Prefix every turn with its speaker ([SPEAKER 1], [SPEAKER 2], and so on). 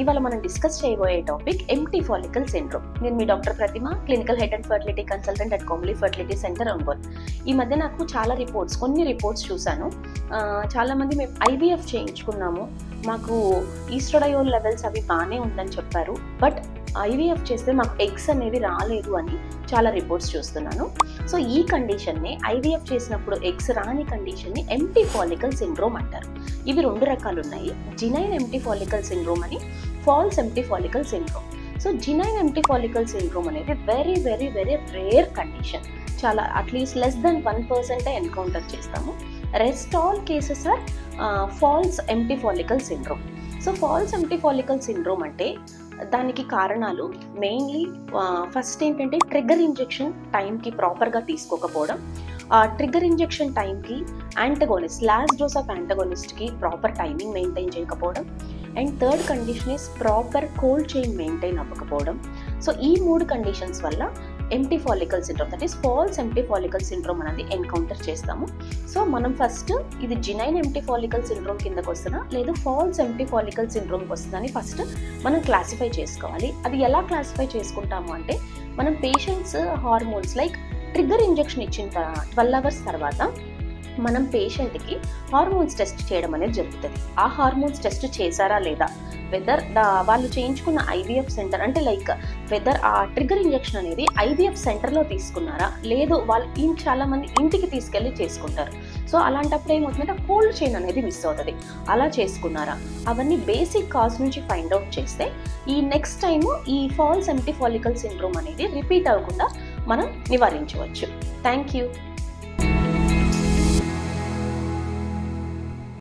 [SPEAKER 1] ఇవాళ మనం డిస్కస్ చేయబోయే టాపిక్ ఎంప్టీ ఫాలికల్ సిండ్రోమ్. నేను మీ doctor Pratima, clinical head and fertility consultant at Komli fertility centre, Ongole. ఈ మధ్య నాకు చాలా కొన్ని రిపోర్ట్స్ చూశాను. చాలామంది మేము ఐవీఎఫ్ చేయించుకున్నాము, మాకు ఈస్ట్రోడయోల్ లెవెల్స్ అవి బాగానే ఉందని చెప్పారు, బట్ ఐవీఎఫ్ చేస్తే మాకు ఎగ్స్ అనేవి రాలేదు అని చాలా రిపోర్ట్స్ చూస్తున్నాను. సో ఈ కండిషన్ని, ఐవీఎఫ్ చేసినప్పుడు ఎగ్స్ రాని కండిషన్ని ఎంప్టీ ఫాలికల్ సిండ్రోమ్ అంటారు. ఇవి 2 రకాలు ఉన్నాయి, జినైన్ ఎంప్టీ ఫాలికల్ సిండ్రోమ్ అని, false empty follicle syndrome. So genuine empty follicle syndrome అనేది very very very rare condition. చాలా అట్లీస్ట్ లెస్ దెన్ 1% ఎన్కౌంటర్ చేస్తాము. Rest all cases are false empty follicle syndrome. So false empty follicle syndrome అంటే దానికి కారణాలు mainly first ఏంటంటే trigger injection టైంకి ప్రాపర్గా తీసుకోకపోవడం, ట్రిగ్గర్ ఇంజెక్షన్ టైంకి యాంటగోనిస్ట్, లాస్ట్ డోస్ ఆఫ్ యాంటగోనిస్ట్కి ప్రాపర్ టైమింగ్ మెయింటైన్ చేయకపోవడం, and third condition is proper cold chain maintain అవ్వకపోవడం. సో ఈ 3 కండిషన్స్ వల్ల empty follicle syndrome, that is false empty follicle syndrome అనేది ఎన్కౌంటర్ చేస్తాము. సో మనం ఫస్ట్ ఇది జినైన్ ఎంప్టీ ఫాలికల్ సిండ్రోమ్ కిందకు వస్తుందా లేదు ఫాల్స్ ఎంప్టీ ఫాలికల్ సిండ్రోమ్కి వస్తుందా అని ఫస్ట్ మనం క్లాసిఫై చేసుకోవాలి. అది ఎలా క్లాసిఫై చేసుకుంటాము అంటే, మనం patients hormones like trigger injection ఇచ్చిన 12 hours తర్వాత మనం పేషెంట్కి హార్మోన్స్ టెస్ట్ చేయడం అనేది జరుగుతుంది. ఆ హార్మోన్స్ టెస్ట్ చేశారా లేదా, వెదర్ వాళ్ళు చేయించుకున్న ఐవీఎఫ్ సెంటర్ అంటే లైక్ వెదర్ ఆ ట్రిగ్గర్ ఇంజెక్షన్ అనేది ఐవీఎఫ్ సెంటర్లో తీసుకున్నారా, లేదు వాళ్ళు చాలామంది ఇంటికి తీసుకెళ్ళి చేసుకుంటారు. సో అలాంటప్పుడు ఏమవుతుందంటే కోల్డ్ చైన్ అనేది మిస్ అవుతుంది. అలా చేసుకున్నారా, అవన్నీ బేసిక్ కాజ్ నుంచి ఫైండ్ అవుట్ చేస్తే ఈ నెక్స్ట్ టైము ఈ ఫాల్స్ ఎంప్టీ ఫాలికల్ సిండ్రోమ్ అనేది రిపీట్ అవ్వకుండా మనం నివారించవచ్చు. Thank you.